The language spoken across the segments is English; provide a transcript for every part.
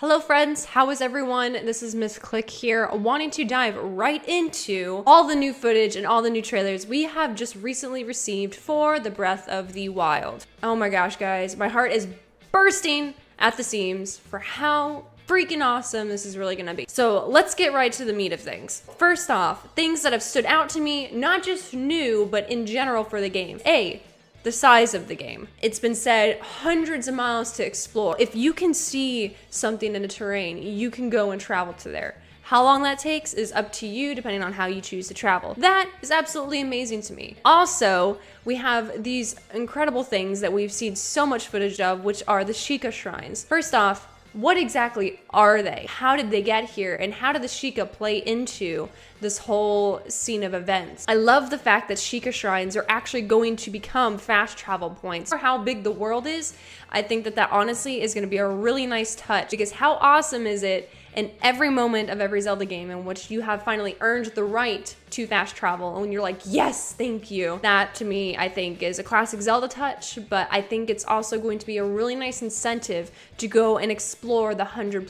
Hello friends, how is everyone? This is Miss Click here, wanting to dive right into all the new footage and all the new trailers we have just recently received for the Breath of the Wild. Oh my gosh, guys, my heart is bursting at the seams for how freaking awesome this is really gonna be. So let's get right to the meat of things. First off, things that have stood out to me, not just new, but in general for the game. The size of the game. It's been said hundreds of miles to explore. If you can see something in the terrain, you can go and travel to there. How long that takes is up to you depending on how you choose to travel. That is absolutely amazing to me. Also, we have these incredible things that we've seen so much footage of, which are the Sheikah shrines. First off, what exactly are they? How did they get here? And how did the Sheikah play into this whole scene of events? I love the fact that Sheikah shrines are actually going to become fast travel points. For how big the world is, I think that honestly is going to be a really nice touch, because how awesome is it in every moment of every Zelda game in which you have finally earned the right to fast travel, and when you're like, yes, thank you. That to me, I think, is a classic Zelda touch, but I think it's also going to be a really nice incentive to go and explore the 100+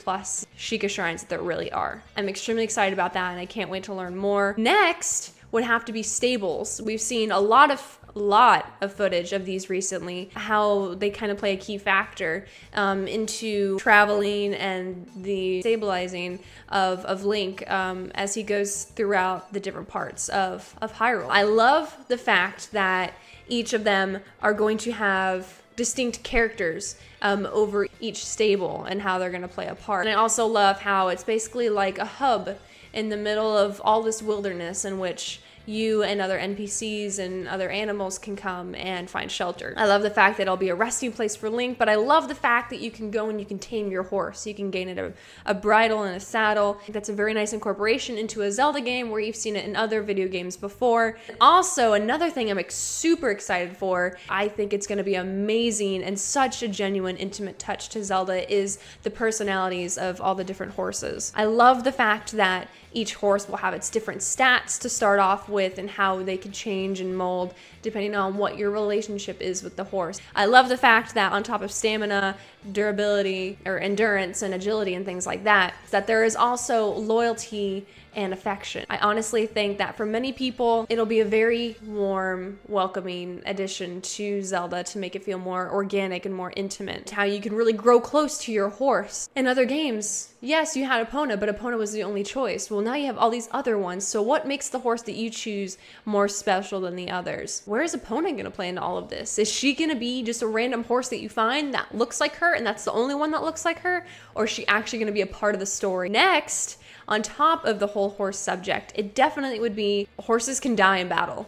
Sheikah shrines that there really are. I'm extremely excited about that, and I can't wait to learn more. Next would have to be stables. We've seen a lot of footage of these recently, how they kind of play a key factor into traveling and the stabilizing of Link as he goes throughout the different parts of Hyrule. I love the fact that each of them are going to have distinct characters over each stable and how they're going to play a part. And I also love how it's basically like a hub in the middle of all this wilderness in which you and other NPCs and other animals can come and find shelter. I love the fact that it'll be a resting place for Link, but I love the fact that you can go and you can tame your horse. You can gain it a bridle and a saddle. I think that's a very nice incorporation into a Zelda game where you've seen it in other video games before. Also, another thing I'm super excited for, I think it's going to be amazing and such a genuine, intimate touch to Zelda, is the personalities of all the different horses. I love the fact that each horse will have its different stats to start off with and how they can change and mold depending on what your relationship is with the horse. I love the fact that on top of stamina, durability, or endurance and agility and things like that, that there is also loyalty and affection. I honestly think that for many people, it'll be a very warm, welcoming addition to Zelda to make it feel more organic and more intimate. How you can really grow close to your horse. In other games, yes, you had Epona, but Epona was the only choice. Well, now you have all these other ones, so what makes the horse that you choose more special than the others? Where is Epona gonna play into all of this? Is she gonna be just a random horse that you find that looks like her, and that's the only one that looks like her? Or is she actually gonna be a part of the story? Next, on top of the whole horse subject, it definitely would be horses can die in battle.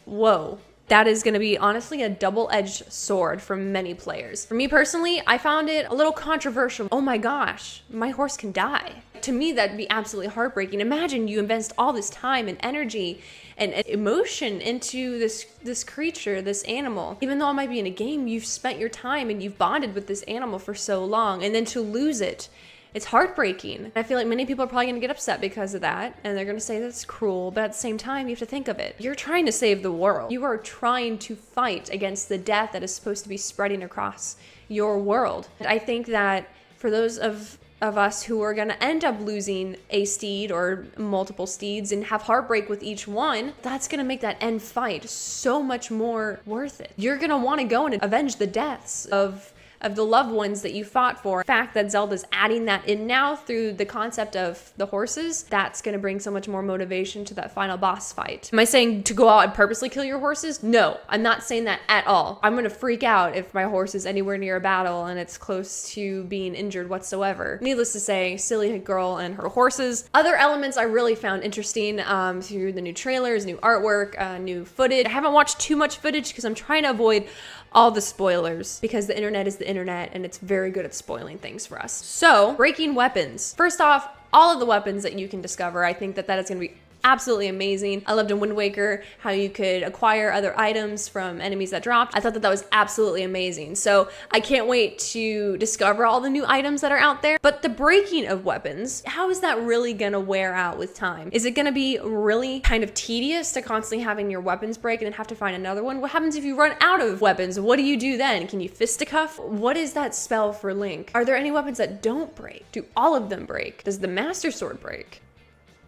Whoa. That is going to be honestly a double-edged sword for many players. For me personally, I found it a little controversial. Oh my gosh, my horse can die. To me, that'd be absolutely heartbreaking. Imagine you invest all this time and energy and emotion into this creature, this animal. Even though it might be in a game, you've spent your time and you've bonded with this animal for so long, and then to lose it, it's heartbreaking. I feel like many people are probably gonna get upset because of that, and they're gonna say that's cruel, but at the same time, you have to think of it. You're trying to save the world. You are trying to fight against the death that is supposed to be spreading across your world. I think that for those of us who are gonna end up losing a steed or multiple steeds and have heartbreak with each one, that's gonna make that end fight so much more worth it. You're gonna wanna go and avenge the deaths of the loved ones that you fought for. The fact that Zelda's adding that in now through the concept of the horses, that's going to bring so much more motivation to that final boss fight. Am I saying to go out and purposely kill your horses? No, I'm not saying that at all. I'm going to freak out if my horse is anywhere near a battle and it's close to being injured whatsoever. Needless to say, silly girl and her horses. Other elements I really found interesting through the new trailers, new artwork, new footage. I haven't watched too much footage because I'm trying to avoid all the spoilers, because the internet is the internet and it's very good at spoiling things for us. So, breaking weapons. First off, all of the weapons that you can discover, I think that is going to be absolutely amazing. I loved in Wind Waker how you could acquire other items from enemies that dropped. I thought that that was absolutely amazing. So I can't wait to discover all the new items that are out there. But the breaking of weapons, how is that really gonna wear out with time? Is it gonna be really kind of tedious to constantly having your weapons break and then have to find another one? What happens if you run out of weapons? What do you do then? Can you fisticuff? What is that spell for Link? Are there any weapons that don't break? Do all of them break? Does the Master Sword break?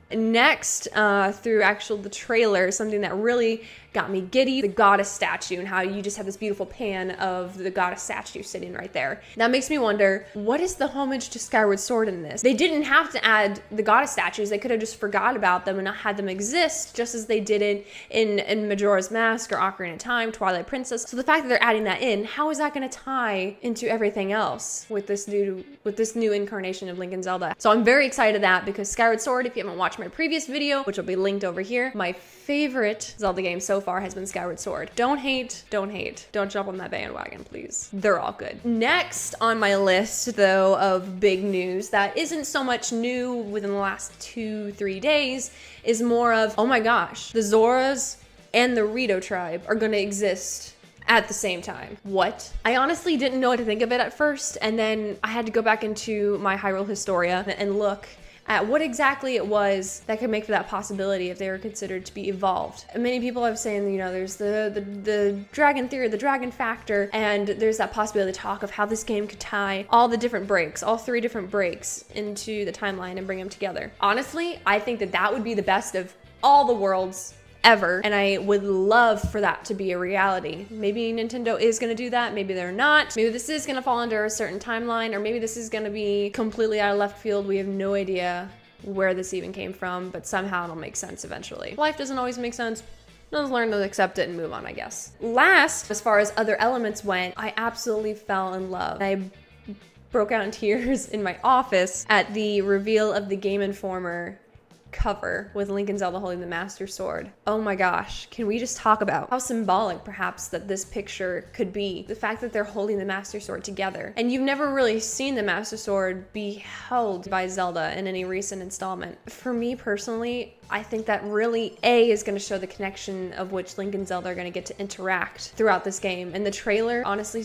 Next, through the trailer, something that really got me giddy, the goddess statue, and how you just have this beautiful pan of the goddess statue sitting right there. That makes me wonder, what is the homage to Skyward Sword in this? They didn't have to add the goddess statues. They could have just forgot about them and not had them exist, just as they did it in Majora's Mask or Ocarina of Time, Twilight Princess. So the fact that they're adding that in, how is that going to tie into everything else with this new incarnation of Link and Zelda? So I'm very excited to that, because Skyward Sword, if you haven't watched my previous video, which will be linked over here, my favorite Zelda game so far has been Skyward Sword. Don't hate. Don't jump on that bandwagon, please. They're all good. Next on my list, though, of big news that isn't so much new within the last 2-3 days is more of, oh my gosh, the Zoras and the Rito tribe are gonna exist at the same time. What? I honestly didn't know what to think of it at first, and then I had to go back into my Hyrule Historia and look at what exactly it was that could make for that possibility if they were considered to be evolved. And many people have saying, you know, there's the dragon theory, the dragon factor, and there's that possibility talk of how this game could tie all the different breaks, all 3 different breaks into the timeline and bring them together. Honestly, I think that that would be the best of all the worlds ever, and I would love for that to be a reality. Maybe Nintendo is going to do that, maybe they're not. Maybe this is going to fall under a certain timeline, or maybe this is going to be completely out of left field. We have no idea where this even came from, but somehow it'll make sense eventually. Life doesn't always make sense. Just learn to accept it and move on, I guess. Last, as far as other elements went, I absolutely fell in love. I broke out in tears in my office at the reveal of the Game Informer cover with Link and Zelda holding the Master Sword. Oh my gosh, can we just talk about how symbolic perhaps that this picture could be? The fact that they're holding the Master Sword together. And you've never really seen the Master Sword be held by Zelda in any recent installment. For me personally, I think that really is going to show the connection of which Link and Zelda are going to get to interact throughout this game. And the trailer honestly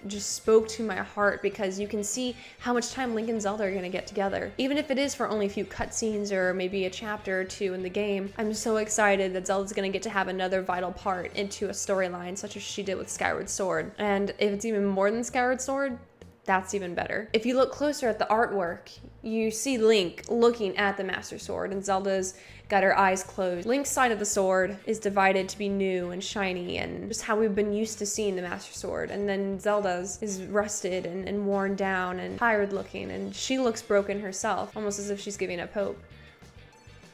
just spoke to my heart, because you can see how much time Link and Zelda are going to get together. Even if it is for only a few cutscenes or maybe a chapter or 2 in the game, I'm so excited that Zelda's going to get to have another vital part into a storyline such as she did with Skyward Sword. And if it's even more than Skyward Sword, that's even better. If you look closer at the artwork, you see Link looking at the Master Sword, and Zelda's got her eyes closed. Link's side of the sword is divided to be new and shiny and just how we've been used to seeing the Master Sword. And then Zelda's is rusted and worn down and tired looking, and she looks broken herself, almost as if she's giving up hope.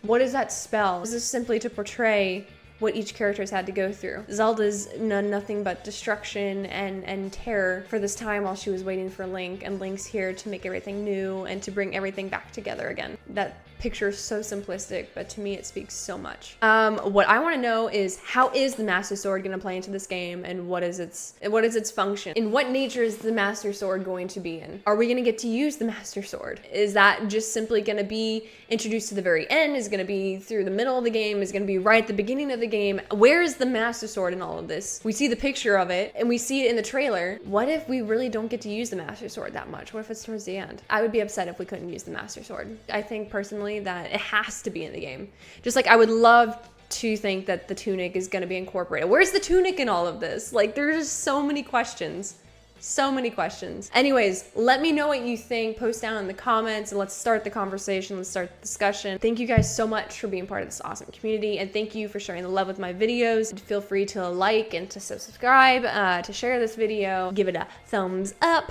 What is that spell? Is this simply to portray what each character has had to go through? Zelda's nothing but destruction and terror for this time while she was waiting for Link, and Link's here to make everything new and to bring everything back together again. That picture is so simplistic, but to me it speaks so much. What I want to know is, how is the Master Sword going to play into this game, and what is its function? In what nature is the Master Sword going to be in? Are we going to get to use the Master Sword? Is that just simply going to be introduced to the very end? Is it going to be through the middle of the game? Is it going to be right at the beginning of the game? Where is the Master Sword in all of this? We see the picture of it and we see it in the trailer. What if we really don't get to use the Master Sword that much? What if it's towards the end? I would be upset if we couldn't use the Master Sword. I think personally that it has to be in the game. Just like I would love to think that the tunic is going to be incorporated. Where's the tunic in all of this? Like, there's just so many questions. So many questions. Anyways, let me know what you think. Post down in the comments and let's start the conversation. Let's start the discussion. Thank you guys so much for being part of this awesome community, and thank you for sharing the love with my videos. Feel free to like and to subscribe, to share this video, give it a thumbs up.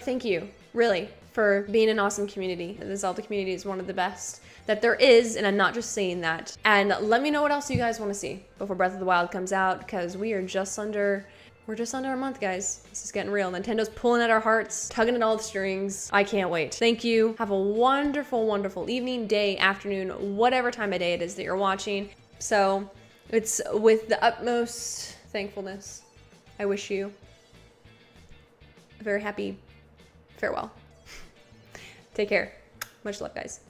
Thank you, really, for being an awesome community. The Zelda community is one of the best that there is, and I'm not just saying that. And let me know what else you guys want to see before Breath of the Wild comes out, because we're just under a month, guys. This is getting real. Nintendo's pulling at our hearts, tugging at all the strings. I can't wait. Thank you. Have a wonderful, wonderful evening, day, afternoon, whatever time of day it is that you're watching. So it's with the utmost thankfulness, I wish you a very happy farewell. Take care. Much love, guys.